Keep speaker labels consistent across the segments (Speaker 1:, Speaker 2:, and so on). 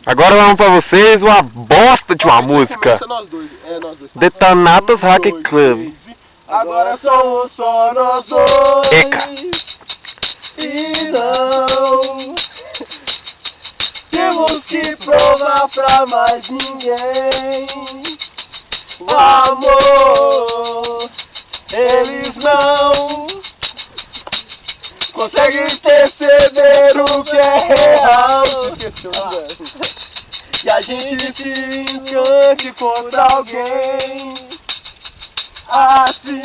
Speaker 1: Agora vamos pra vocês uma bosta de uma música.
Speaker 2: Nós dois. É, nós dois.
Speaker 1: Detonados Rock Club.
Speaker 2: Agora somos só nós dois.
Speaker 1: Eca.
Speaker 2: E não temos que provar pra mais ninguém. O amor, eles não conseguem perceber o que é real. Que a gente se encante contra alguém assim.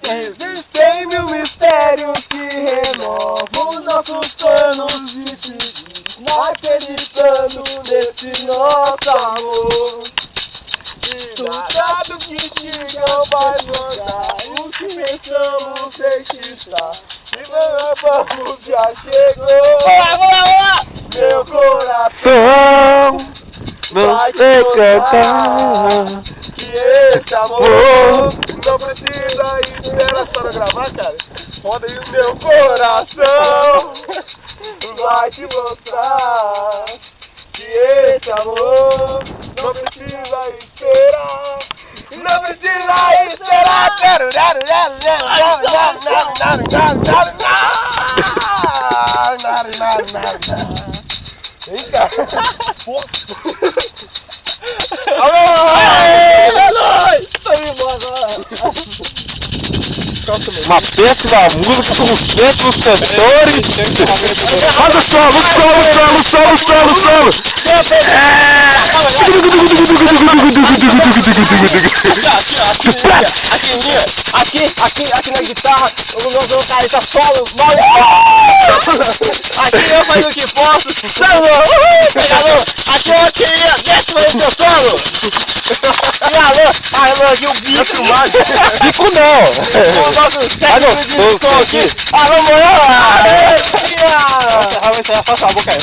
Speaker 2: Existem mil mistérios que renovam nossos planos de seguir, não acreditando nesse nosso amor. Cuidado que digam vai mandar, o que pensamos deixa estar. E vamos, já chegou. Olá! Meu coração
Speaker 1: Não
Speaker 2: vai te
Speaker 1: sei
Speaker 2: contar
Speaker 1: cantar.
Speaker 2: que esse amor não precisa esperar para gravar, cara. Roda aí o meu coração vai te mostrar que esse amor não precisa esperar. Não precisa esperar. Vem cá.
Speaker 1: Uma peça da música com os mesmos cantores. Faz o solo, o solo.
Speaker 2: Aqui na guitarra, o meu vocalista solo, aqui eu faço o que posso, pegador, aqui eu queria, desce aí seu solo, e alô, aqui o bico,
Speaker 1: Bico não.
Speaker 2: o nosso técnico de som aqui, alô, Moiola, faça a boca aí,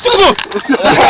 Speaker 1: Tudo!